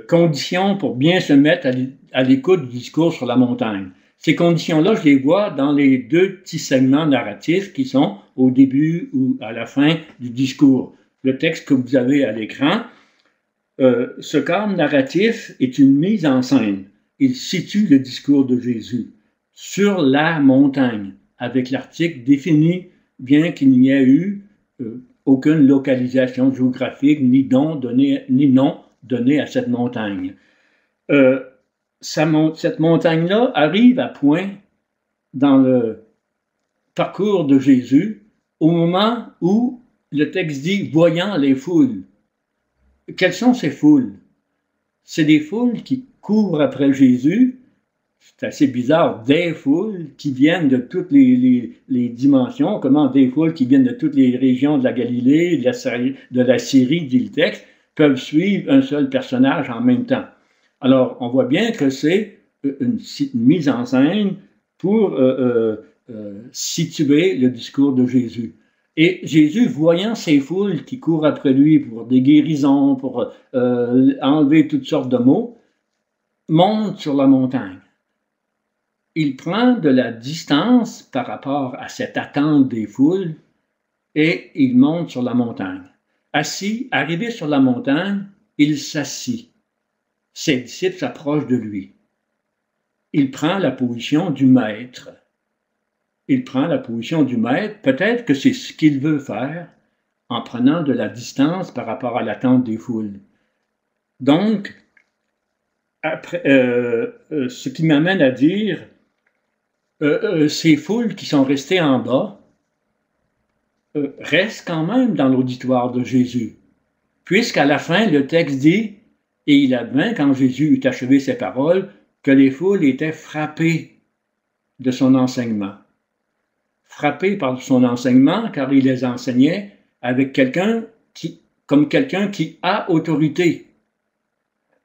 conditions pour bien se mettre à l'écoute du discours sur la montagne. Ces conditions-là, je les vois dans les deux petits segments narratifs qui sont au début ou à la fin du discours. Le texte que vous avez à l'écran, ce cadre narratif est une mise en scène. Il situe le discours de Jésus sur la montagne, avec l'article défini, bien qu'il n'y ait eu aucune localisation géographique ni nom donné à cette montagne. Cette montagne-là arrive à point dans le parcours de Jésus au moment où le texte dit « voyant les foules ». Quelles sont ces foules? C'est des foules qui courent après Jésus. C'est assez bizarre, des foules qui viennent de toutes les dimensions. Comment des foules qui viennent de toutes les régions de la Galilée, de la Syrie, dit le texte, peuvent suivre un seul personnage en même temps. Alors, on voit bien que c'est une mise en scène pour situer le discours de Jésus. Et Jésus, voyant ces foules qui courent après lui pour des guérisons, pour enlever toutes sortes de maux, monte sur la montagne. Il prend de la distance par rapport à cette attente des foules et il monte sur la montagne. Arrivé sur la montagne, il s'assit. Ses disciples s'approchent de lui. Il prend la position du maître. Il prend la position du maître. Peut-être que c'est ce qu'il veut faire en prenant de la distance par rapport à l'attente des foules. Donc, ce qui m'amène à dire, ces foules qui sont restées en bas restent quand même dans l'auditoire de Jésus. Puisqu'à la fin, le texte dit, et il advint, quand Jésus eut achevé ses paroles, que les foules étaient frappées de son enseignement. Frappées par son enseignement, car il les enseignait avec comme quelqu'un qui a autorité.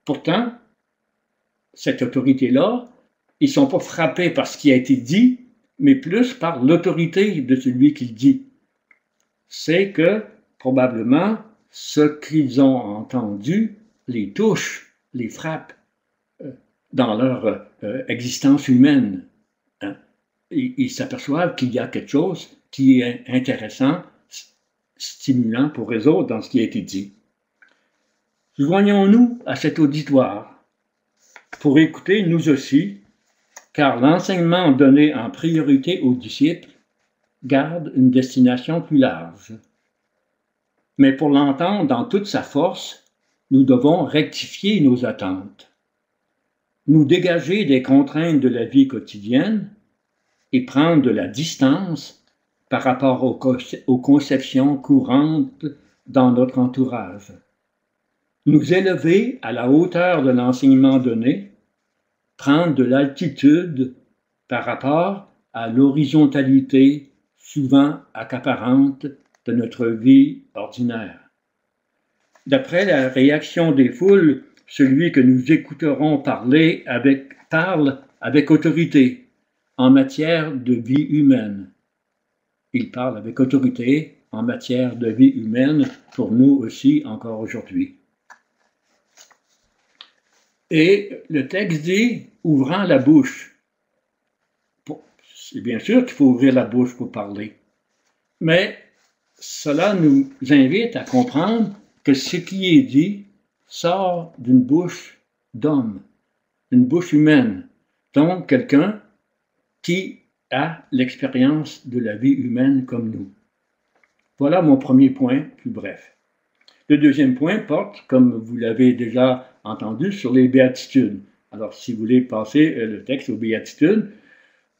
Pourtant, cette autorité-là, ils ne sont pas frappés par ce qui a été dit, mais plus par l'autorité de celui qui le dit. C'est que, probablement, ce qu'ils ont entendu les touche, les frappe dans leur existence humaine. Hein? Ils s'aperçoivent qu'il y a quelque chose qui est intéressant, stimulant pour eux autres dans ce qui a été dit. Joignons-nous à cet auditoire pour écouter nous aussi, car l'enseignement donné en priorité aux disciples garde une destination plus large. Mais pour l'entendre dans toute sa force, nous devons rectifier nos attentes, nous dégager des contraintes de la vie quotidienne et prendre de la distance par rapport aux conceptions courantes dans notre entourage. Nous élever à la hauteur de l'enseignement donné, prendre de l'altitude par rapport à l'horizontalité souvent accaparante de notre vie ordinaire. D'après la réaction des foules, celui que nous écouterons parle avec autorité en matière de vie humaine. Il parle avec autorité en matière de vie humaine pour nous aussi encore aujourd'hui. Et le texte dit « ouvrant la bouche ». C'est bien sûr qu'il faut ouvrir la bouche pour parler, mais cela nous invite à comprendre que ce qui est dit sort d'une bouche d'homme, une bouche humaine, donc quelqu'un qui a l'expérience de la vie humaine comme nous. Voilà mon premier point, plus bref. Le deuxième point porte, comme vous l'avez déjà entendu, sur les béatitudes. Alors, si vous voulez passer le texte aux béatitudes,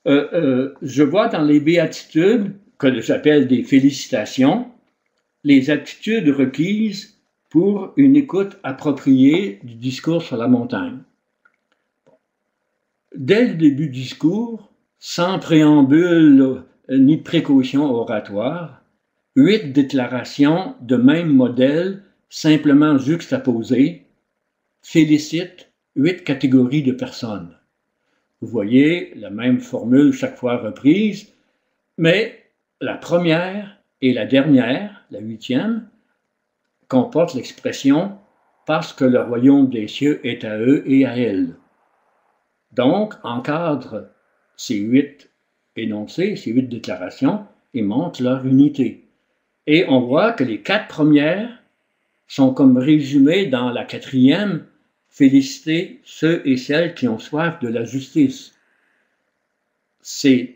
je vois dans les béatitudes, que j'appelle des félicitations, les attitudes requises pour une écoute appropriée du discours sur la montagne. Dès le début du discours, sans préambule ni précaution oratoire, 8 déclarations de même modèle, simplement juxtaposées, félicitent 8 catégories de personnes. Vous voyez la même formule chaque fois reprise, mais la première et la dernière, la 8e, comportent l'expression parce que le royaume des cieux est à eux et à elles. Donc, encadre ces 8 énoncés, ces 8 déclarations, et montre leur unité. Et on voit que les 4 premières sont comme résumées dans la 4e, féliciter ceux et celles qui ont soif de la justice. Ces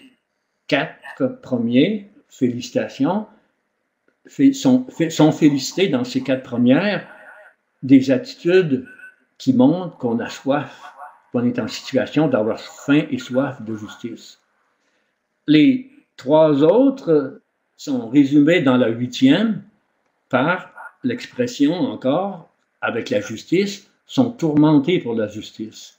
4 premiers, félicitations, sont félicités dans ces 4 premières des attitudes qui montrent qu'on a soif, qu'on est en situation d'avoir faim et soif de justice. Les 3 autres sont résumés dans la 8e par l'expression encore, avec la justice, sont tourmentés pour la justice.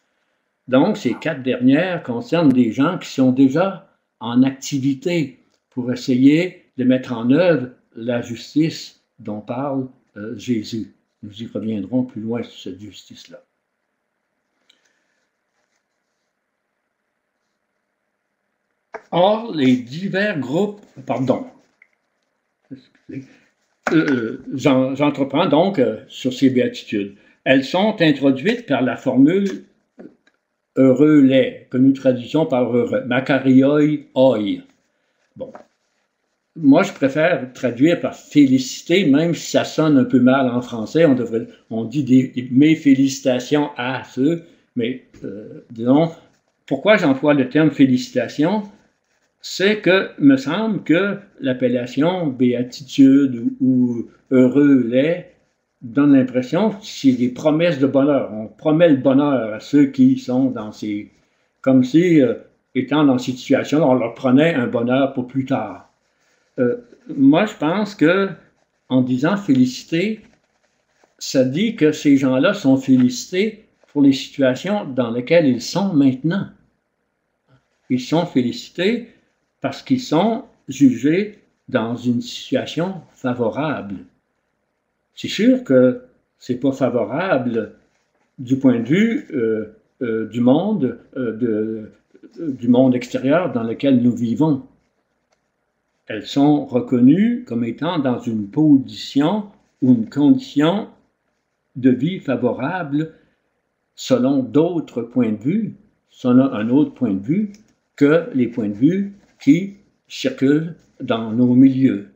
Donc, ces 4 dernières concernent des gens qui sont déjà en activité pour essayer de mettre en œuvre la justice dont parle Jésus. Nous y reviendrons plus loin sur cette justice-là. Or, les divers groupes, j'entreprends donc sur ces béatitudes. Elles sont introduites par la formule heureux les, que nous traduisons par heureux, makarioi oi. Bon. Moi, je préfère traduire par féliciter, même si ça sonne un peu mal en français. On dit mes félicitations à ceux, mais disons, pourquoi j'emploie le terme félicitations? C'est que, me semble que l'appellation béatitude ou heureux les donne l'impression que c'est des promesses de bonheur. On promet le bonheur à ceux qui sont dans ces... Comme si, étant dans ces situations, on leur prenait un bonheur pour plus tard. Moi, je pense que en disant féliciter, ça dit que ces gens-là sont félicités pour les situations dans lesquelles ils sont maintenant. Ils sont félicités parce qu'ils sont jugés dans une situation favorable. C'est sûr que ce n'est pas favorable du point de vue du monde extérieur dans lequel nous vivons. Elles sont reconnues comme étant dans une position ou une condition de vie favorable selon d'autres points de vue, selon un autre point de vue que les points de vue qui circulent dans nos milieux.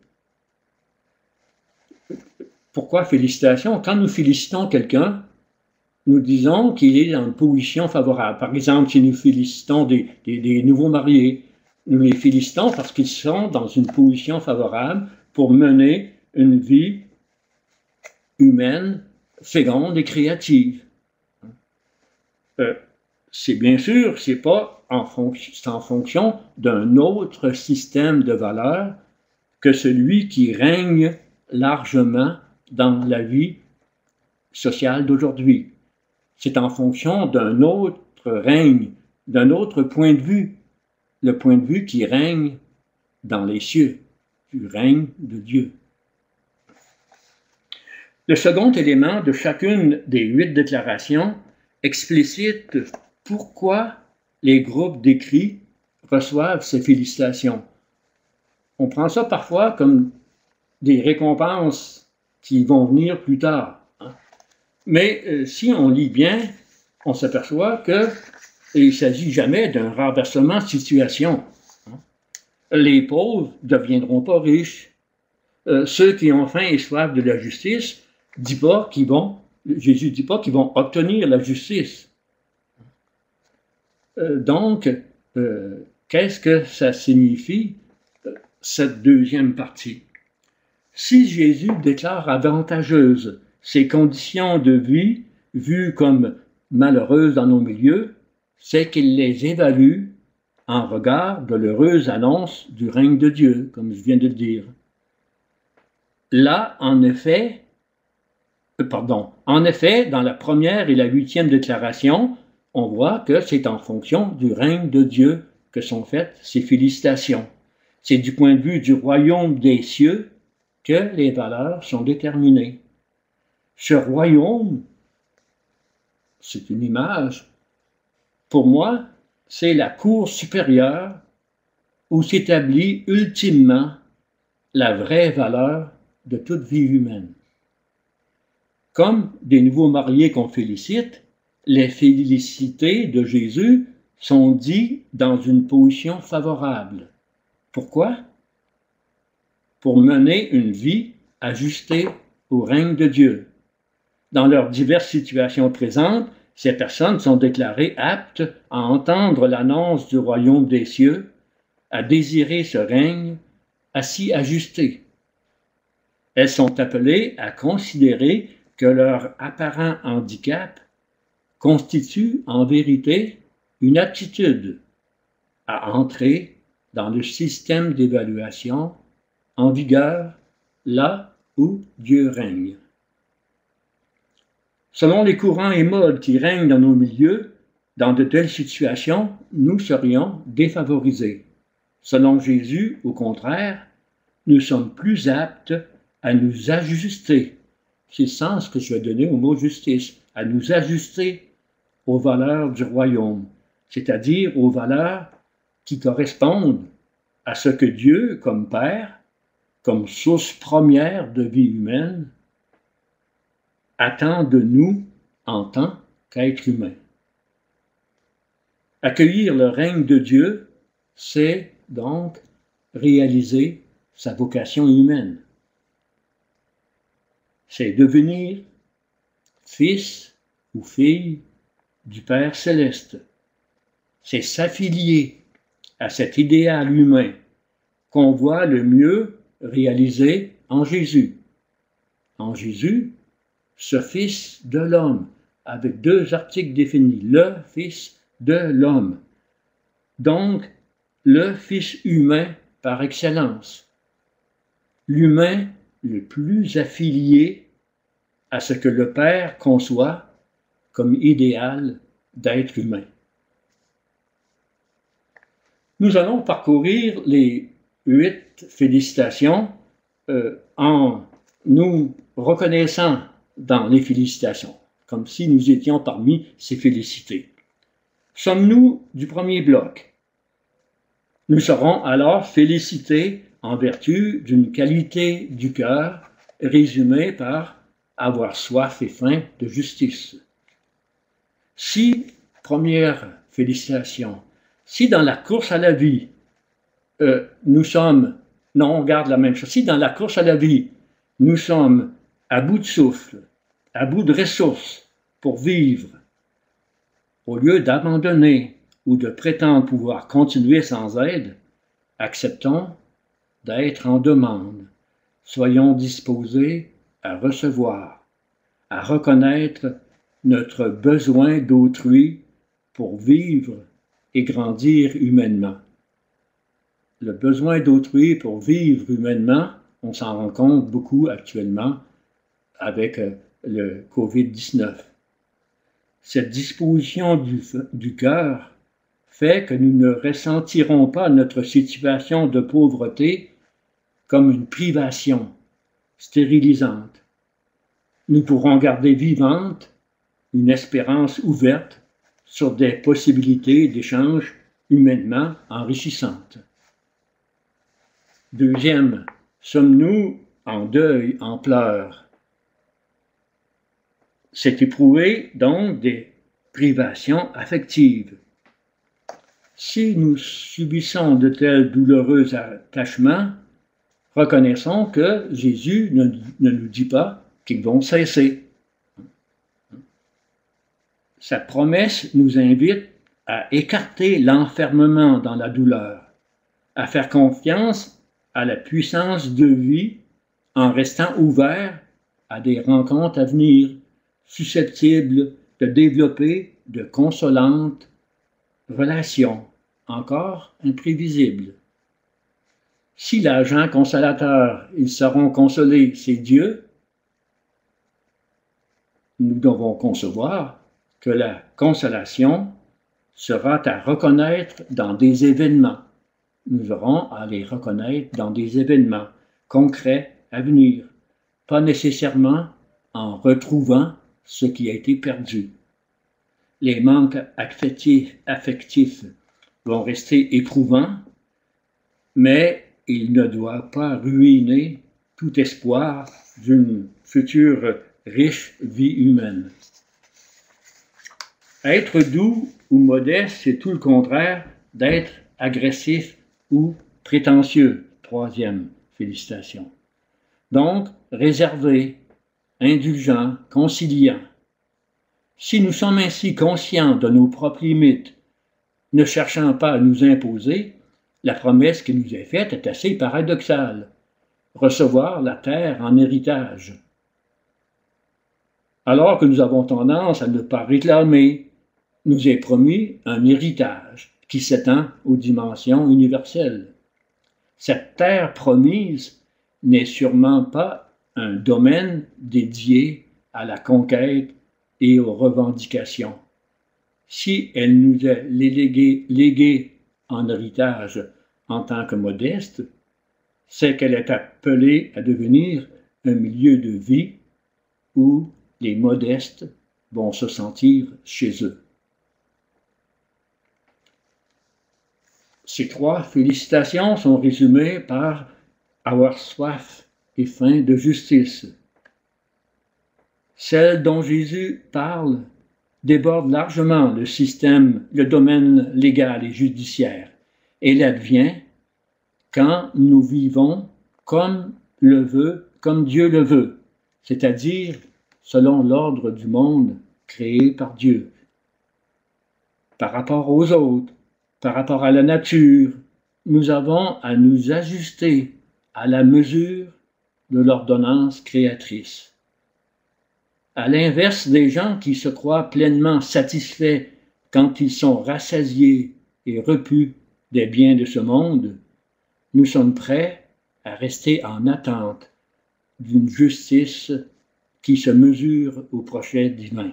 Pourquoi félicitations? Quand nous félicitons quelqu'un, nous disons qu'il est dans une position favorable. Par exemple, si nous félicitons des nouveaux mariés, nous les félicitons parce qu'ils sont dans une position favorable pour mener une vie humaine, féconde et créative. C'est bien sûr, c'est en fonction d'un autre système de valeurs que celui qui règne largement dans la vie sociale d'aujourd'hui. C'est en fonction d'un autre règne, d'un autre point de vue, le point de vue qui règne dans les cieux, du règne de Dieu. Le second élément de chacune des 8 déclarations explicite pourquoi les groupes décrits reçoivent ces félicitations. On prend ça parfois comme des récompenses qui vont venir plus tard. Mais si on lit bien, on s'aperçoit qu'il ne s'agit jamais d'un renversement de situation. Les pauvres ne deviendront pas riches. Ceux qui ont faim et soif de la justice, Jésus ne dit pas qu'ils vont obtenir la justice. Donc, qu'est-ce que ça signifie, cette deuxième partie? Si Jésus déclare avantageuses ces conditions de vie vues comme malheureuses dans nos milieux, c'est qu'il les évalue en regard de l'heureuse annonce du règne de Dieu, comme je viens de le dire. Là, en effet, dans la première et la 8e déclaration, on voit que c'est en fonction du règne de Dieu que sont faites ces félicitations. C'est du point de vue du royaume des cieux que les valeurs sont déterminées. Ce royaume, c'est une image, pour moi, c'est la cour supérieure où s'établit ultimement la vraie valeur de toute vie humaine. Comme des nouveaux mariés qu'on félicite, les félicités de Jésus sont dites dans une position favorable. Pourquoi? Pour mener une vie ajustée au règne de Dieu. Dans leurs diverses situations présentes, ces personnes sont déclarées aptes à entendre l'annonce du royaume des cieux, à désirer ce règne, à s'y ajuster. Elles sont appelées à considérer que leur apparent handicap constitue en vérité une aptitude à entrer dans le système d'évaluation en vigueur là où Dieu règne. Selon les courants et modes qui règnent dans nos milieux, dans de telles situations, nous serions défavorisés. Selon Jésus, au contraire, nous sommes plus aptes à nous ajuster. C'est le sens que je vais donner au mot justice, à nous ajuster aux valeurs du royaume, c'est-à-dire aux valeurs qui correspondent à ce que Dieu, comme Père, comme source première de vie humaine, attend de nous en tant qu'êtres humains. Accueillir le règne de Dieu, c'est donc réaliser sa vocation humaine. C'est devenir fils ou fille du Père céleste. C'est s'affilier à cet idéal humain qu'on voit le mieux réalisé en Jésus. En Jésus, ce Fils de l'homme, avec deux articles définis, le Fils de l'homme. Donc, le Fils humain par excellence. L'humain le plus affilié à ce que le Père conçoit comme idéal d'être humain. Nous allons parcourir les 8 félicitations en nous reconnaissant dans les félicitations, comme si nous étions parmi ces félicités. Sommes-nous du premier bloc? Nous serons alors félicités en vertu d'une qualité du cœur résumée par avoir soif et faim de justice. Si, première félicitation, si dans la course à la vie, nous sommes, non, on garde la même chose, si dans la course à la vie, nous sommes à bout de souffle, à bout de ressources pour vivre, au lieu d'abandonner ou de prétendre pouvoir continuer sans aide, acceptons d'être en demande. Soyons disposés à recevoir, à reconnaître notre besoin d'autrui pour vivre et grandir humainement. Le besoin d'autrui pour vivre humainement, on s'en rend compte beaucoup actuellement avec le COVID-19. Cette disposition du cœur fait que nous ne ressentirons pas notre situation de pauvreté comme une privation stérilisante. Nous pourrons garder vivante une espérance ouverte sur des possibilités d'échange humainement enrichissantes. Deuxième, sommes-nous en deuil, en pleurs? C'est éprouver donc des privations affectives. Si nous subissons de tels douloureux attachements, reconnaissons que Jésus ne nous dit pas qu'ils vont cesser. Sa promesse nous invite à écarter l'enfermement dans la douleur, à faire confiance à la puissance de vie en restant ouvert à des rencontres à venir, susceptibles de développer de consolantes relations, encore imprévisibles. Si l'agent consolateur, ils seront consolés, c'est Dieu, nous devons concevoir que la consolation sera à reconnaître dans des événements. Nous aurons à les reconnaître dans des événements concrets à venir, pas nécessairement en retrouvant ce qui a été perdu. Les manques affectifs vont rester éprouvants, mais ils ne doivent pas ruiner tout espoir d'une future riche vie humaine. Être doux ou modeste, c'est tout le contraire d'être agressif ou prétentieux. Troisième félicitation. Donc, réservé, indulgent, conciliant. Si nous sommes ainsi conscients de nos propres limites, ne cherchant pas à nous imposer, la promesse qui nous est faite est assez paradoxale. Recevoir la terre en héritage. Alors que nous avons tendance à ne pas réclamer, nous est promis un héritage qui s'étend aux dimensions universelles. Cette terre promise n'est sûrement pas un domaine dédié à la conquête et aux revendications. Si elle nous est léguée en héritage en tant que modeste, c'est qu'elle est appelée à devenir un milieu de vie où les modestes vont se sentir chez eux. Ces trois félicitations sont résumées par avoir soif et faim de justice. Celle dont Jésus parle déborde largement le domaine légal et judiciaire. Elle advient quand nous vivons comme Dieu le veut, c'est-à-dire selon l'ordre du monde créé par Dieu. Par rapport aux autres, par rapport à la nature, nous avons à nous ajuster à la mesure de l'ordonnance créatrice. À l'inverse des gens qui se croient pleinement satisfaits quand ils sont rassasiés et repus des biens de ce monde, nous sommes prêts à rester en attente d'une justice qui se mesure au projet divin.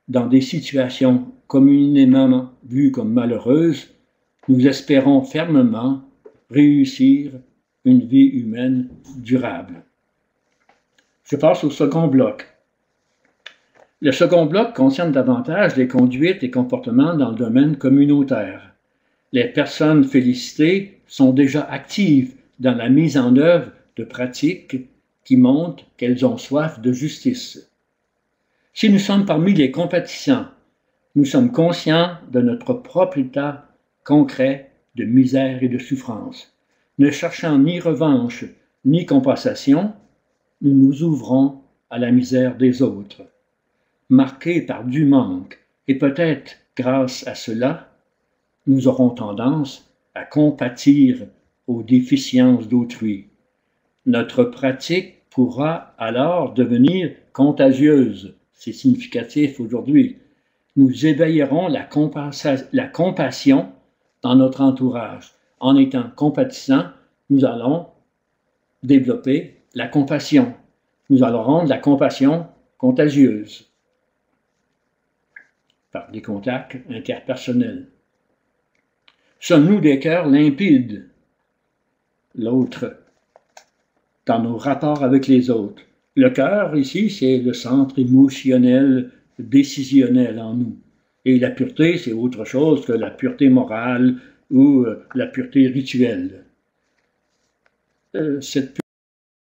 Dans des situations communément vues comme malheureuses, nous espérons fermement réussir une vie humaine durable. Je passe au second bloc. Le second bloc concerne davantage les conduites et comportements dans le domaine communautaire. Les personnes félicitées sont déjà actives dans la mise en œuvre de pratiques qui montrent qu'elles ont soif de justice. Si nous sommes parmi les compatissants, nous sommes conscients de notre propre état concret de misère et de souffrance. Ne cherchant ni revanche ni compensation, nous nous ouvrons à la misère des autres. Marqués par du manque, et peut-être grâce à cela, nous aurons tendance à compatir aux déficiences d'autrui. Notre pratique pourra alors devenir contagieuse. C'est significatif aujourd'hui. Nous éveillerons la compassion dans notre entourage. En étant compatissants, nous allons développer la compassion. Nous allons rendre la compassion contagieuse par des contacts interpersonnels. Sommes-nous des cœurs limpides? L'autre, dans nos rapports avec les autres. Le cœur, ici, c'est le centre émotionnel, décisionnel en nous. Et la pureté, c'est autre chose que la pureté morale ou la pureté rituelle. Cette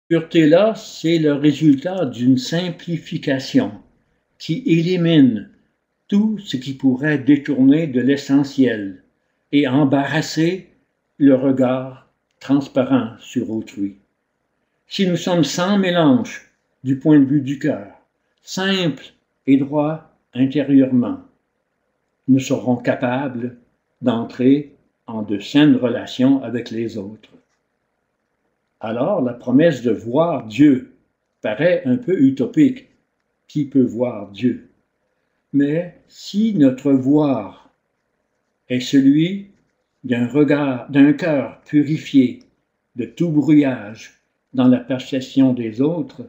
pureté-là, c'est le résultat d'une simplification qui élimine tout ce qui pourrait détourner de l'essentiel et embarrasser le regard transparent sur autrui. Si nous sommes sans mélange du point de vue du cœur, simples et droits intérieurement, nous serons capables d'entrer en de saines relations avec les autres. Alors, la promesse de voir Dieu paraît un peu utopique. Qui peut voir Dieu? Mais si notre voir est celui d'un cœur purifié de tout brouillage dans la perception des autres,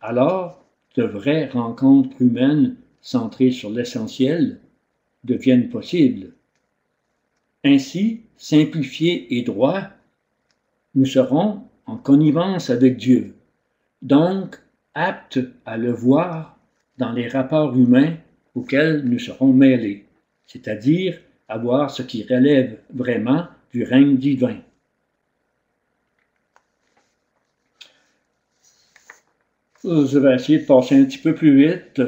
alors de vraies rencontres humaines centrées sur l'essentiel deviennent possibles. Ainsi, simplifiés et droits, nous serons en connivence avec Dieu, donc aptes à le voir dans les rapports humains auxquels nous serons mêlés, c'est-à-dire à voir ce qui relève vraiment du règne divin. Je vais essayer de passer un petit peu plus vite.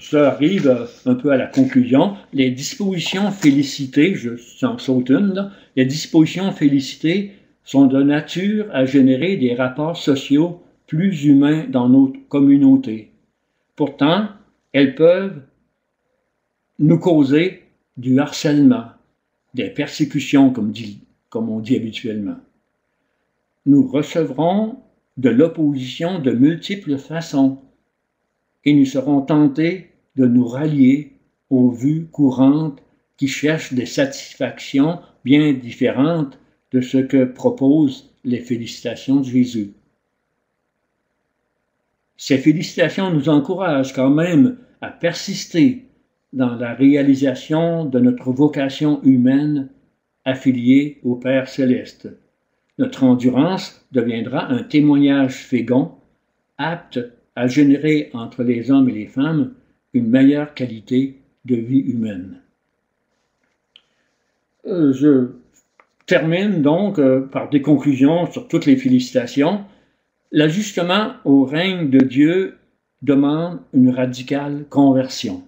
Ça arrive un peu à la conclusion. Les dispositions félicitées, j'en saute une, là. Les dispositions félicitées sont de nature à générer des rapports sociaux plus humains dans notre communauté. Pourtant, elles peuvent nous causer du harcèlement, des persécutions, comme on dit habituellement. Nous recevrons de l'opposition de multiples façons et nous serons tentés de nous rallier aux vues courantes qui cherchent des satisfactions bien différentes de ce que proposent les félicitations de Jésus. Ces félicitations nous encouragent quand même à persister dans la réalisation de notre vocation humaine affiliée au Père céleste. Notre endurance deviendra un témoignage fécond, apte à générer entre les hommes et les femmes une meilleure qualité de vie humaine. Je termine donc par des conclusions sur toutes les félicitations. L'ajustement au règne de Dieu demande une radicale conversion,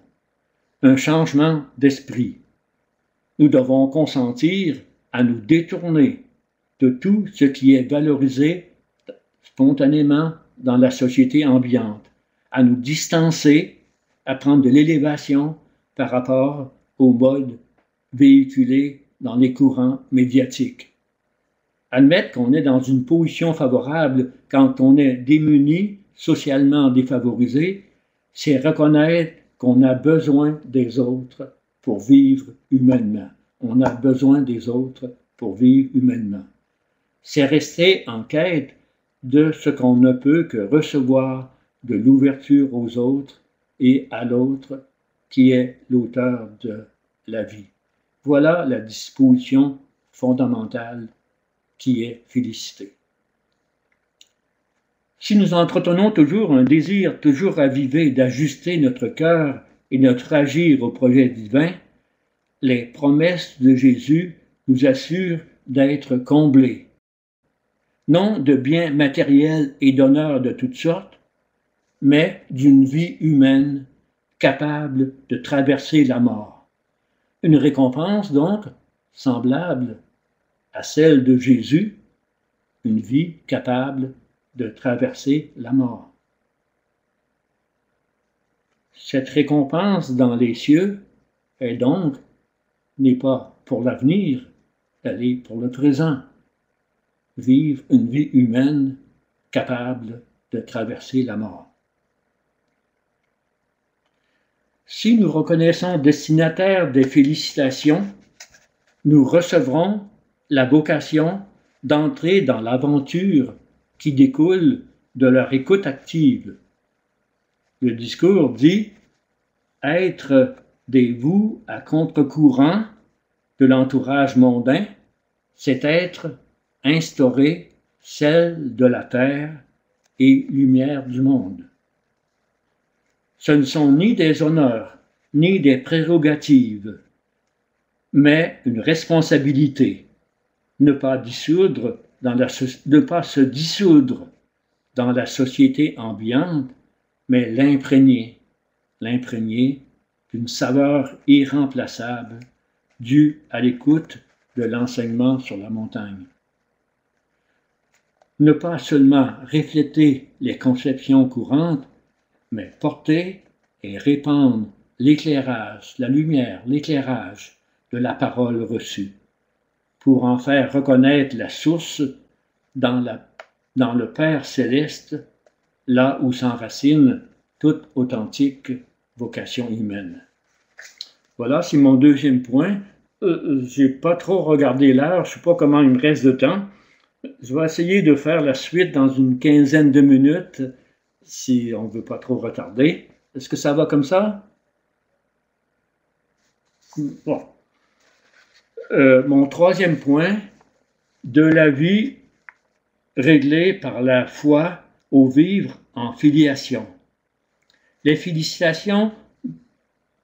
un changement d'esprit. Nous devons consentir à nous détourner de tout ce qui est valorisé spontanément dans la société ambiante, à nous distancer, à prendre de l'élévation par rapport aux modes véhiculés dans les courants médiatiques. Admettre qu'on est dans une position favorable quand on est démuni, socialement défavorisé, c'est reconnaître qu'on a besoin des autres pour vivre humainement. On a besoin des autres pour vivre humainement. C'est rester en quête de ce qu'on ne peut que recevoir de l'ouverture aux autres et à l'autre qui est l'auteur de la vie. Voilà la disposition fondamentale qui est félicitée. Si nous entretenons toujours un désir toujours ravivé d'ajuster notre cœur et notre agir au projet divin, les promesses de Jésus nous assurent d'être comblés, non de biens matériels et d'honneurs de toutes sortes, mais d'une vie humaine capable de traverser la mort. Une récompense donc semblable à celle de Jésus, une vie capable de traverser la mort. Cette récompense dans les cieux est donc n'est pas pour l'avenir, elle est pour le présent. Vivre une vie humaine capable de traverser la mort. Si nous reconnaissons destinataires des félicitations, nous recevrons la vocation d'entrer dans l'aventure qui découle de leur écoute active. Le discours dit « être des vous à contre-courant de l'entourage mondain, c'est être instaurer celle de la terre et lumière du monde. » Ce ne sont ni des honneurs, ni des prérogatives, mais une responsabilité. Ne pas se dissoudre dans la société ambiante, mais l'imprégner d'une saveur irremplaçable due à l'écoute de l'enseignement sur la montagne. Ne pas seulement refléter les conceptions courantes, mais porter et répandre l'éclairage, la lumière, l'éclairage de la parole reçue, pour en faire reconnaître la source dans le Père céleste, là où s'enracine toute authentique vocation humaine. Voilà, c'est mon deuxième point. J'ai pas trop regardé l'heure, je sais pas comment il me reste de temps. Je vais essayer de faire la suite dans une quinzaine de minutes, si on ne veut pas trop retarder. Est-ce que ça va comme ça? Bon. Mon troisième point, de la vie réglée par la foi au vivre en filiation. Les félicitations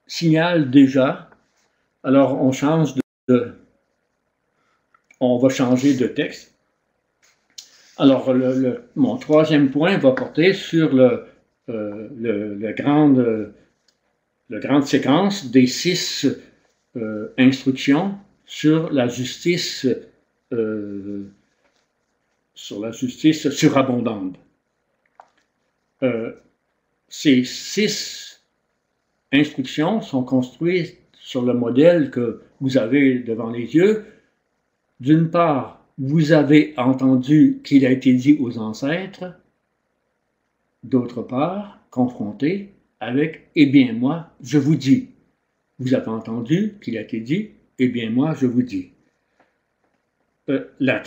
signalent déjà, alors on va changer de texte. Alors, mon troisième point va porter sur la grande séquence des 6 instructions sur la justice surabondante. Ces 6 instructions sont construites sur le modèle que vous avez devant les yeux. D'une part, vous avez entendu qu'il a été dit aux ancêtres. D'autre part, confronté avec « Eh bien moi, je vous dis ». Vous avez entendu qu'il a été dit « Eh bien moi, je vous dis ». La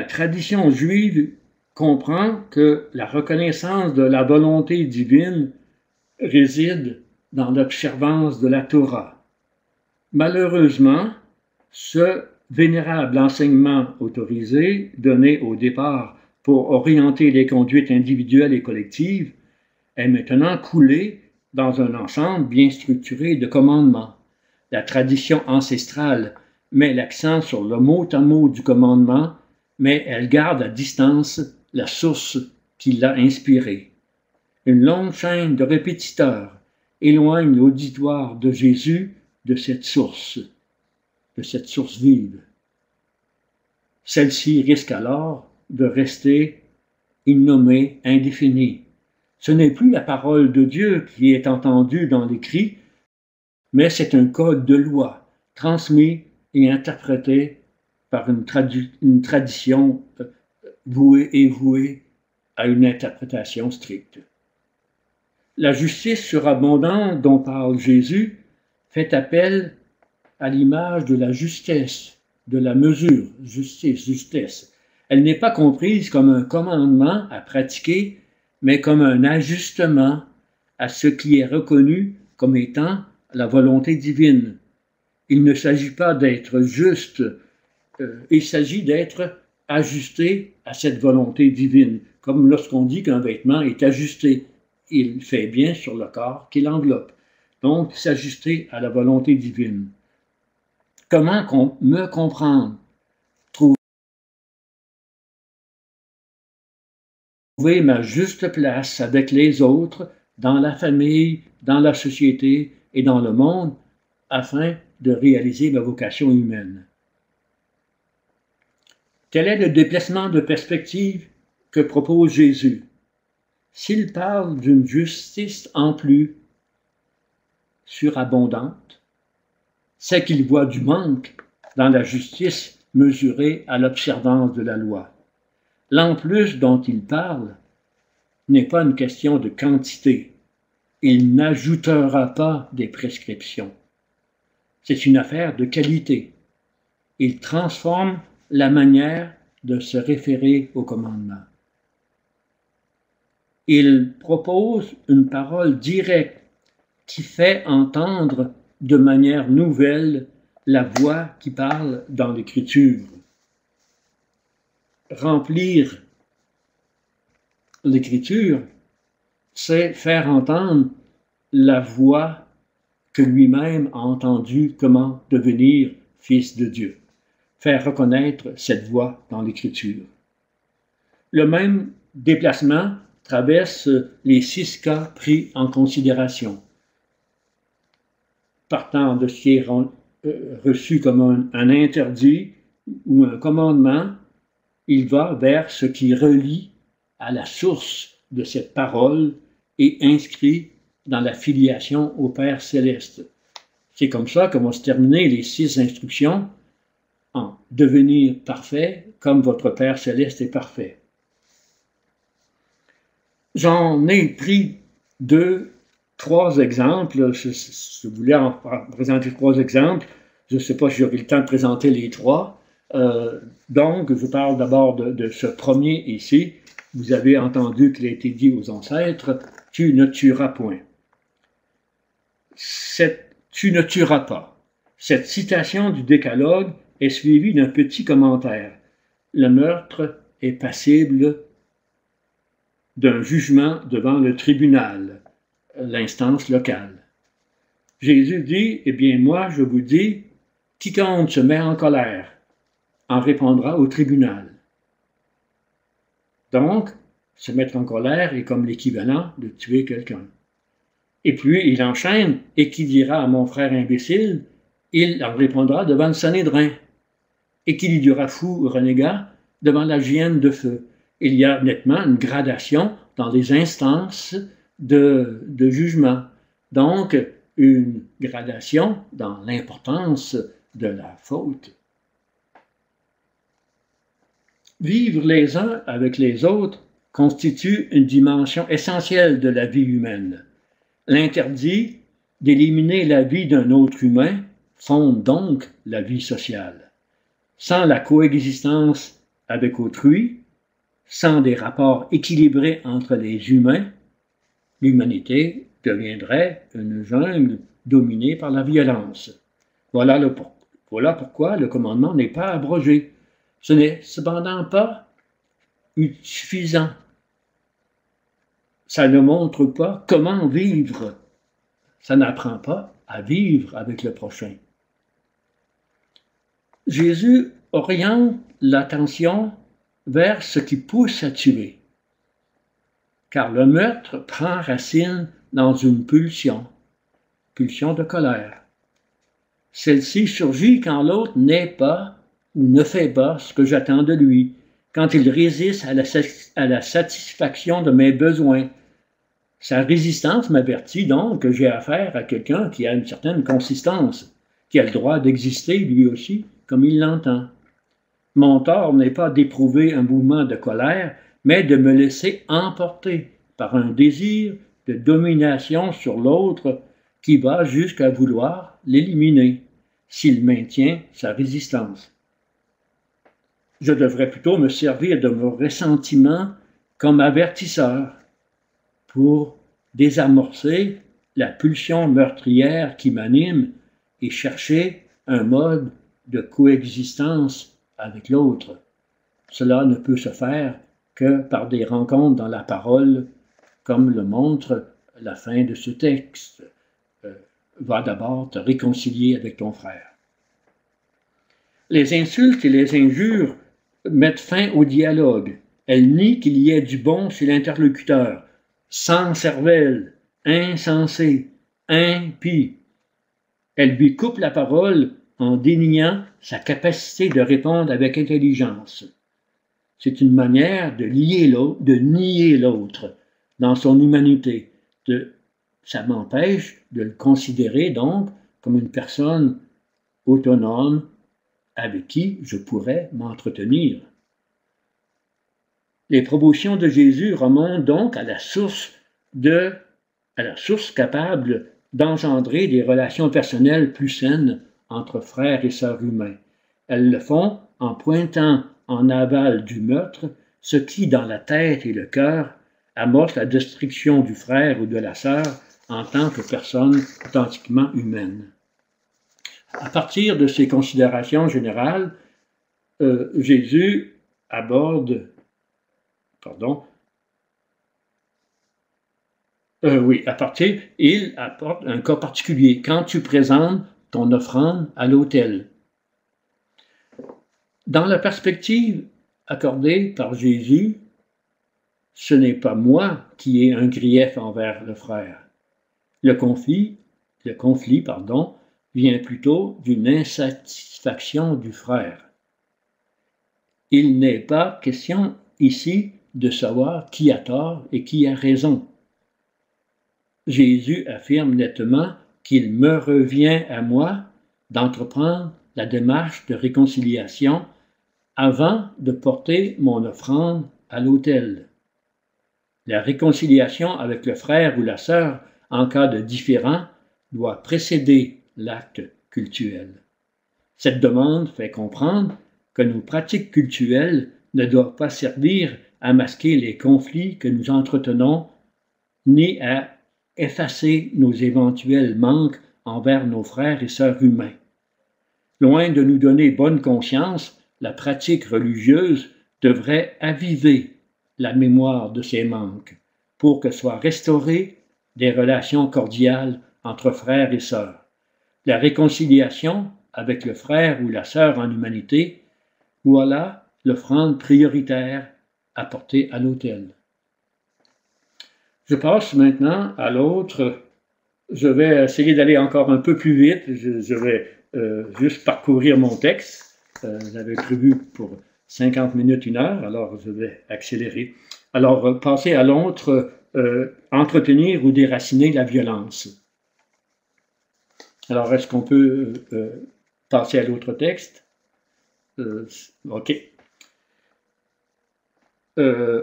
tradition juive comprend que la reconnaissance de la volonté divine réside dans l'observance de la Torah. Malheureusement, ce vénérable enseignement autorisé, donné au départ pour orienter les conduites individuelles et collectives, est maintenant coulé dans un ensemble bien structuré de commandements. La tradition ancestrale met l'accent sur le mot à mot du commandement, mais elle garde à distance la source qui l'a inspiré. Une longue chaîne de répétiteurs éloigne l'auditoire de Jésus de cette source vive. Celle-ci risque alors de rester innommée, indéfinie. Ce n'est plus la parole de Dieu qui est entendue dans l'écrit, mais c'est un code de loi transmis et interprété par une tradition vouée à une interprétation stricte. La justice surabondante dont parle Jésus fait appel à l'image de la justesse, de la mesure, justesse. Elle n'est pas comprise comme un commandement à pratiquer, mais comme un ajustement à ce qui est reconnu comme étant la volonté divine. Il ne s'agit pas d'être juste, il s'agit d'être ajusté à cette volonté divine, comme lorsqu'on dit qu'un vêtement est ajusté, il fait bien sur le corps qu'il enveloppe. Donc, s'ajuster à la volonté divine. Comment me comprendre? Trouver ma juste place avec les autres, dans la famille, dans la société et dans le monde, afin de réaliser ma vocation humaine. Quel est le déplacement de perspective que propose Jésus? S'il parle d'une justice en plus surabondante, c'est qu'il voit du manque dans la justice mesurée à l'observance de la loi. L'en plus dont il parle n'est pas une question de quantité. Il n'ajoutera pas des prescriptions. C'est une affaire de qualité. Il transforme la manière de se référer au commandement. Il propose une parole directe qui fait entendre de manière nouvelle la voix qui parle dans l'Écriture. Remplir l'Écriture, c'est faire entendre la voix que lui-même a entendue comment devenir fils de Dieu. Faire reconnaître cette voix dans l'Écriture. Le même déplacement traverse les 6 cas pris en considération. Partant de ce qui est reçu comme un interdit ou un commandement, il va vers ce qui relie à la source de cette parole et inscrit dans la filiation au Père céleste. C'est comme ça que vont se terminer les 6 instructions en devenir parfait comme votre Père céleste est parfait. J'en ai pris 3 exemples. Je voulais en présenter 3 exemples. Je ne sais pas si j'aurai le temps de présenter les 3. Donc, je parle d'abord de ce premier ici. Vous avez entendu qu'il a été dit aux ancêtres, « Tu ne tueras point ». « Tu ne tueras pas ». Cette citation du Décalogue est suivie d'un petit commentaire. Le meurtre est passible d'un jugement devant le tribunal, l'instance locale. Jésus dit, « Eh bien moi, je vous dis, quiconque se met en colère en répondra au tribunal. » Donc, se mettre en colère est comme l'équivalent de tuer quelqu'un. Et puis, il enchaîne, et qui dira à mon frère imbécile, il en répondra devant le Sanhédrin. Et qui lui dira fou ou renégat devant la géhenne de feu. Il y a nettement une gradation dans les instances de jugement. Donc, une gradation dans l'importance de la faute. Vivre les uns avec les autres constitue une dimension essentielle de la vie humaine. L'interdit d'éliminer la vie d'un autre humain fonde donc la vie sociale. Sans la coexistence avec autrui, sans des rapports équilibrés entre les humains, l'humanité deviendrait une jungle dominée par la violence. Voilà pourquoi le commandement n'est pas abrogé. Ce n'est cependant pas suffisant. Ça ne montre pas comment vivre. Ça n'apprend pas à vivre avec le prochain. Jésus oriente l'attention vers ce qui pousse à tuer, car le meurtre prend racine dans une pulsion de colère. Celle-ci surgit quand l'autre n'est pas ou ne fait pas ce que j'attends de lui, quand il résiste à la satisfaction de mes besoins. Sa résistance m'avertit donc que j'ai affaire à quelqu'un qui a une certaine consistance, qui a le droit d'exister lui aussi comme il l'entend. Mon tort n'est pas d'éprouver un mouvement de colère, mais de me laisser emporter par un désir de domination sur l'autre qui va jusqu'à vouloir l'éliminer s'il maintient sa résistance. Je devrais plutôt me servir de mon ressentiment comme avertisseur pour désamorcer la pulsion meurtrière qui m'anime et chercher un mode de coexistence avec l'autre. Cela ne peut se faire que par des rencontres dans la parole, comme le montre la fin de ce texte. Va d'abord te réconcilier avec ton frère. Les insultes et les injures mettent fin au dialogue. Elles nient qu'il y ait du bon chez l'interlocuteur. Sans cervelle, insensé, impie. Elles lui coupent la parole en déniant sa capacité de répondre avec intelligence. C'est une manière de nier l'autre dans son humanité. Ça m'empêche de le considérer donc comme une personne autonome avec qui je pourrais m'entretenir. Les propositions de Jésus remontent donc à la source capable d'engendrer des relations personnelles plus saines entre frères et sœurs humains. Elles le font en pointant en aval du meurtre ce qui, dans la tête et le cœur, amorce la destruction du frère ou de la sœur en tant que personne authentiquement humaine. À partir de ces considérations générales, Jésus aborde, il apporte un cas particulier. Quand tu présentes ton offrande à l'autel. Dans la perspective accordée par Jésus, ce n'est pas moi qui ai un grief envers le frère. Le conflit, vient plutôt d'une insatisfaction du frère. Il n'est pas question ici de savoir qui a tort et qui a raison. Jésus affirme nettement qu'il me revient à moi d'entreprendre la démarche de réconciliation avant de porter mon offrande à l'autel. La réconciliation avec le frère ou la sœur en cas de différend doit précéder l'acte cultuel. Cette demande fait comprendre que nos pratiques cultuelles ne doivent pas servir à masquer les conflits que nous entretenons, ni à effacer nos éventuels manques envers nos frères et sœurs humains. Loin de nous donner bonne conscience, la pratique religieuse devrait aviver la mémoire de ces manques pour que soient restaurées des relations cordiales entre frères et sœurs. La réconciliation avec le frère ou la sœur en humanité, voilà l'offrande prioritaire apporté à l'autel. Je passe maintenant à l'autre. Je vais essayer d'aller encore un peu plus vite. Je vais juste parcourir mon texte. J'avais prévu pour 50 minutes, 1 heure, alors je vais accélérer. Alors, passer à l'autre, entretenir ou déraciner la violence. Alors, est-ce qu'on peut passer à l'autre texte? OK.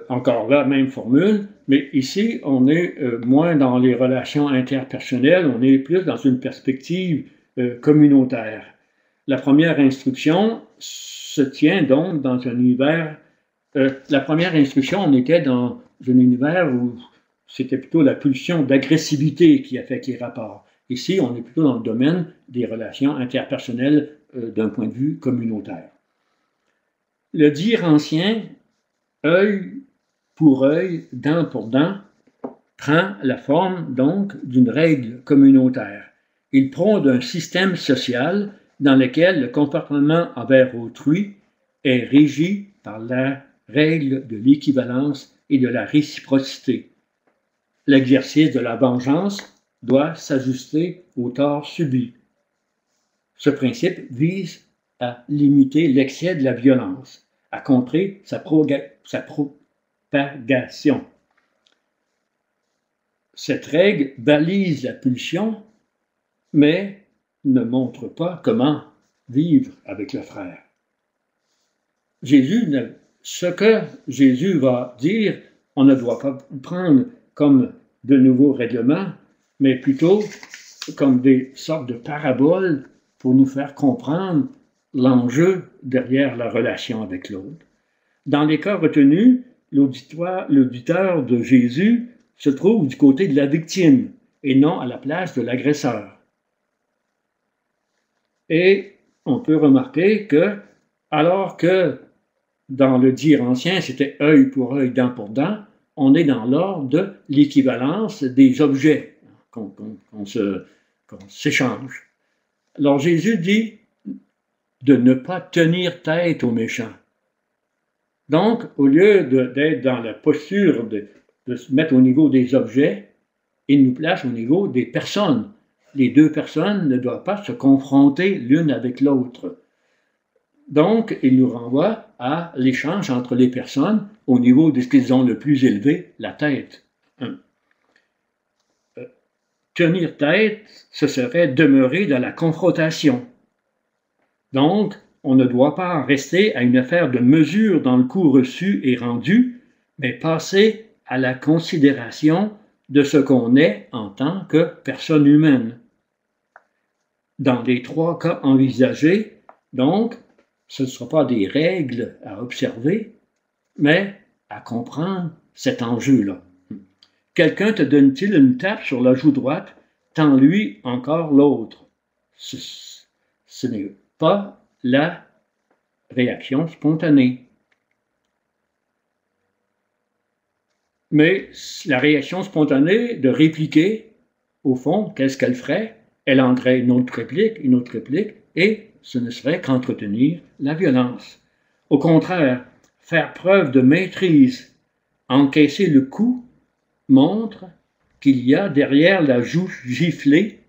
Encore là, même formule, mais ici, on est moins dans les relations interpersonnelles, on est plus dans une perspective communautaire. La première instruction se tient donc dans un univers. La première instruction, on était dans un univers où c'était plutôt la pulsion d'agressivité qui a fait les rapports. Ici, on est plutôt dans le domaine des relations interpersonnelles d'un point de vue communautaire. Le dire ancien, œil pour œil, dent pour dent, prend la forme donc d'une règle communautaire. Il prône un système social dans lequel le comportement envers autrui est régi par la règle de l'équivalence et de la réciprocité. L'exercice de la vengeance doit s'ajuster au tort subi. Ce principe vise à limiter l'excès de la violence, à contrer sa propagation. Cette règle balise la pulsion, mais ne montre pas comment vivre avec le frère. Ce que Jésus va dire, on ne doit pas prendre comme de nouveaux règlements, mais plutôt comme des sortes de paraboles pour nous faire comprendre l'enjeu derrière la relation avec l'autre. Dans les cas retenus, l'auditeur de Jésus se trouve du côté de la victime et non à la place de l'agresseur. Et on peut remarquer que, alors que dans le dire ancien, c'était œil pour œil, dent pour dent, on est dans l'ordre de l'équivalence des objets qu'on s'échange. Alors Jésus dit de ne pas tenir tête aux méchants. Donc, au lieu d'être dans la posture de se mettre au niveau des objets, il nous place au niveau des personnes. Les deux personnes ne doivent pas se confronter l'une avec l'autre. Donc, il nous renvoie à l'échange entre les personnes au niveau de ce qu'ils ont le plus élevé, la tête. Tenir tête, ce serait demeurer dans la confrontation. Donc, on ne doit pas rester à une affaire de mesure dans le coup reçu et rendu, mais passer à la considération de ce qu'on est en tant que personne humaine. Dans les 3 cas envisagés, donc, ce ne sera pas des règles à observer, mais à comprendre cet enjeu-là. Quelqu'un te donne-t-il une tape sur la joue droite, tends-lui encore l'autre. Ce n'est pas la réaction spontanée. Mais la réaction spontanée de répliquer, au fond, qu'est-ce qu'elle ferait? Elle enverrait une autre réplique, et ce ne serait qu'entretenir la violence. Au contraire, faire preuve de maîtrise, encaisser le coup, montre qu'il y a derrière la joue giflée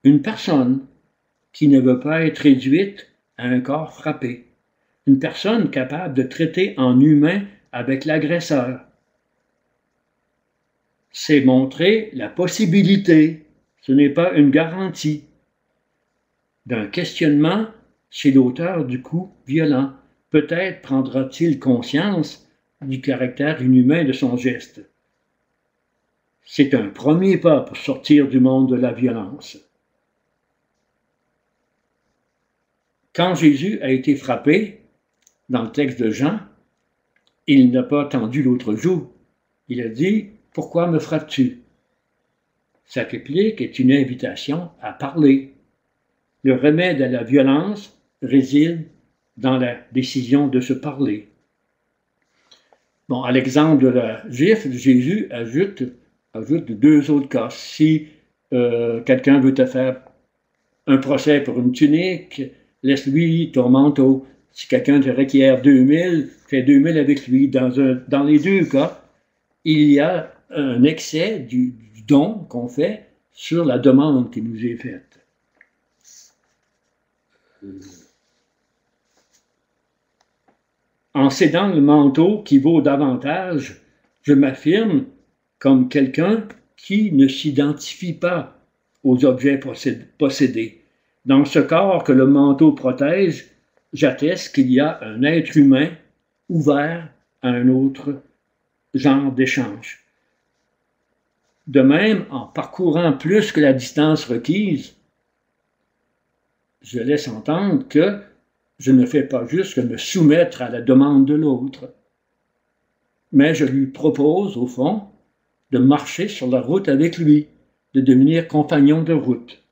une personne qui ne veut pas être réduite à un corps frappé, une personne capable de traiter en humain avec l'agresseur. C'est montrer la possibilité, ce n'est pas une garantie, d'un questionnement chez l'auteur du coup violent. Peut-être prendra-t-il conscience du caractère inhumain de son geste. C'est un premier pas pour sortir du monde de la violence. Quand Jésus a été frappé, dans le texte de Jean, il n'a pas tendu l'autre joue. Il a dit « Pourquoi me frappes-tu » Sa réplique est une invitation à parler. Le remède à la violence réside dans la décision de se parler. Bon, à l'exemple de la gifle, Jésus ajoute 2 autres cas. Si quelqu'un veut te faire un procès pour une tunique, laisse-lui ton manteau. Si quelqu'un te requiert 2000, fais 2000 avec lui. Dans les deux cas, il y a un excès du don qu'on fait sur la demande qui nous est faite. En cédant le manteau qui vaut davantage, je m'affirme comme quelqu'un qui ne s'identifie pas aux objets possédés. Dans ce corps que le manteau protège, j'atteste qu'il y a un être humain ouvert à un autre genre d'échange. De même, en parcourant plus que la distance requise, je laisse entendre que je ne fais pas juste que me soumettre à la demande de l'autre, mais je lui propose, au fond, de marcher sur la route avec lui, de devenir compagnon de route.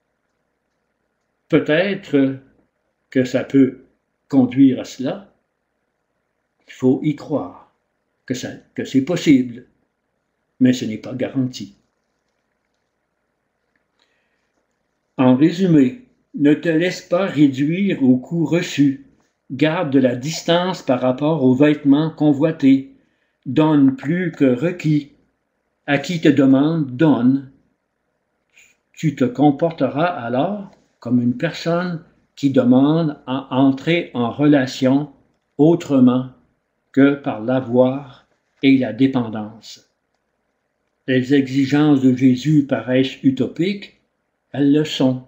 Peut-être que ça peut conduire à cela. Il faut y croire que c'est possible, mais ce n'est pas garanti. En résumé, ne te laisse pas réduire au coût reçu. Garde de la distance par rapport aux vêtements convoités. Donne plus que requis. À qui te demande, donne. Tu te comporteras alors comme une personne qui demande à entrer en relation autrement que par l'avoir et la dépendance. Les exigences de Jésus paraissent utopiques, elles le sont,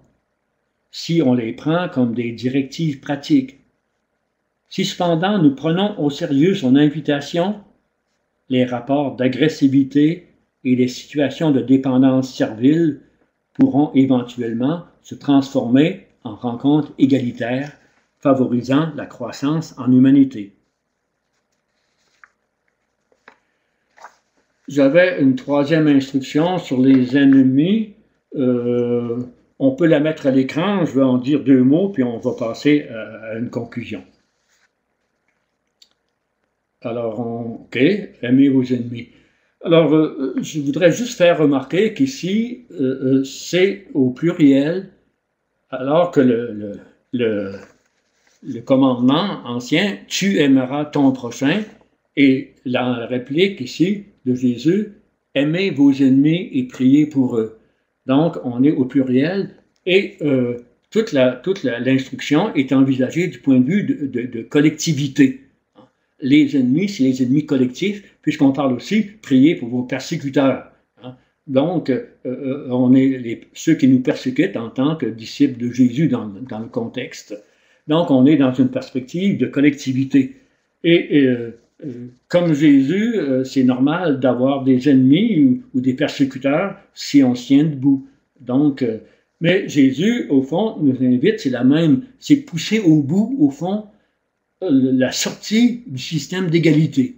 si on les prend comme des directives pratiques. Si cependant nous prenons au sérieux son invitation, les rapports d'agressivité et les situations de dépendance servile pourront éventuellement se transformer en rencontres égalitaires, favorisant la croissance en humanité. J'avais une troisième instruction sur les ennemis. On peut la mettre à l'écran, je vais en dire 2 mots, puis on va passer à une conclusion. Alors, OK, aimez vos ennemis. Alors, je voudrais juste faire remarquer qu'ici, c'est au pluriel, alors que le commandement ancien, tu aimeras ton prochain, et la réplique ici de Jésus, aimez vos ennemis et priez pour eux. Donc, on est au pluriel, et toute l'instruction est envisagée du point de vue de collectivité. Les ennemis, c'est les ennemis collectifs, puisqu'on parle aussi, priez pour vos persécuteurs. Donc, on est ceux qui nous persécutent en tant que disciples de Jésus dans le contexte. Donc, on est dans une perspective de collectivité. Et comme Jésus, c'est normal d'avoir des ennemis ou des persécuteurs si on se tient debout. Donc, mais Jésus, au fond, nous invite, c'est pousser au bout, au fond, la sortie du système d'égalité.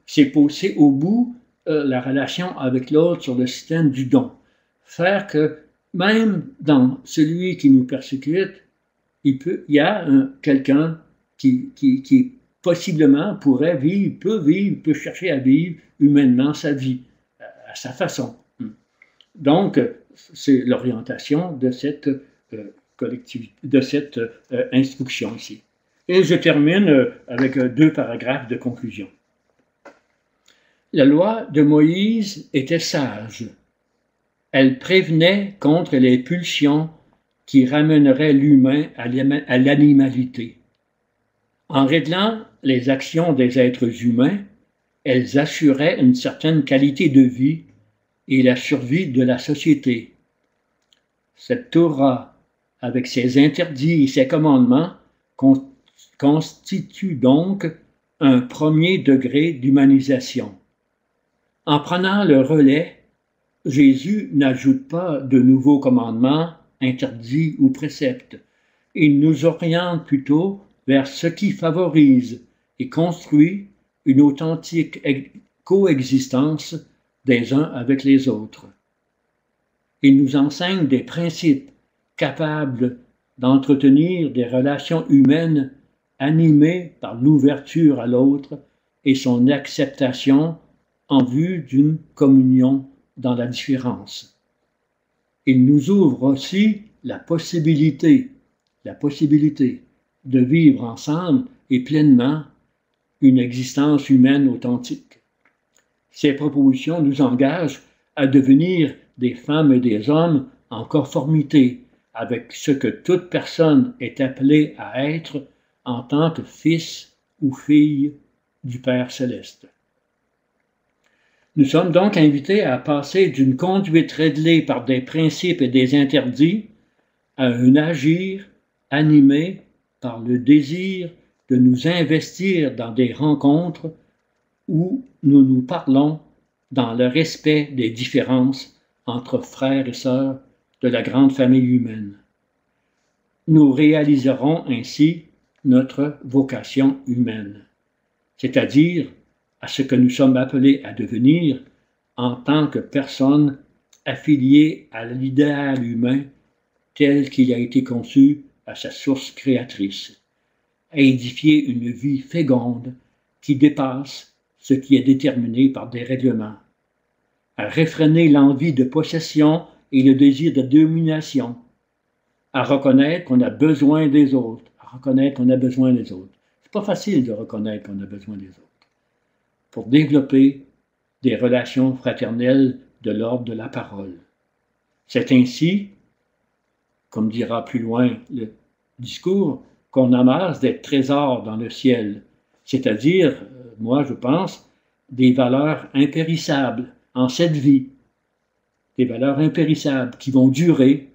C'est pousser au bout la relation avec l'autre sur le système du don. Faire que même dans celui qui nous persécute, il y a quelqu'un qui possiblement pourrait vivre, peut chercher à vivre humainement sa vie, à sa façon. Donc, c'est l'orientation de cette collectivité, de cette instruction ici. Et je termine avec 2 paragraphes de conclusion. La loi de Moïse était sage. Elle prévenait contre les pulsions qui ramèneraient l'humain à l'animalité. En réglant les actions des êtres humains, elles assuraient une certaine qualité de vie et la survie de la société. Cette Torah, avec ses interdits et ses commandements, constitue donc un premier degré d'humanisation. En prenant le relais, Jésus n'ajoute pas de nouveaux commandements, interdits ou préceptes. Il nous oriente plutôt vers ce qui favorise et construit une authentique coexistence des uns avec les autres. Il nous enseigne des principes capables d'entretenir des relations humaines animées par l'ouverture à l'autre et son acceptation en vue d'une communion dans la différence. Il nous ouvre aussi la possibilité de vivre ensemble et pleinement une existence humaine authentique. Ces propositions nous engagent à devenir des femmes et des hommes en conformité avec ce que toute personne est appelée à être en tant que fils ou fille du Père céleste. Nous sommes donc invités à passer d'une conduite réglée par des principes et des interdits à un agir animé par le désir de nous investir dans des rencontres où nous nous parlons dans le respect des différences entre frères et sœurs de la grande famille humaine. Nous réaliserons ainsi notre vocation humaine, c'est-à-dire à ce que nous sommes appelés à devenir en tant que personnes affiliées à l'idéal humain tel qu'il a été conçu à sa source créatrice, à édifier une vie féconde qui dépasse ce qui est déterminé par des règlements, à réfréner l'envie de possession et le désir de domination, à reconnaître qu'on a besoin des autres, C'est pas facile de reconnaître qu'on a besoin des autres, pour développer des relations fraternelles de l'ordre de la parole. C'est ainsi, comme dira plus loin le discours, qu'on amasse des trésors dans le ciel, c'est-à-dire, moi je pense, des valeurs impérissables en cette vie, des valeurs impérissables qui vont durer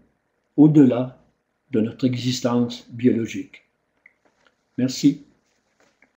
au-delà de notre existence biologique. Merci.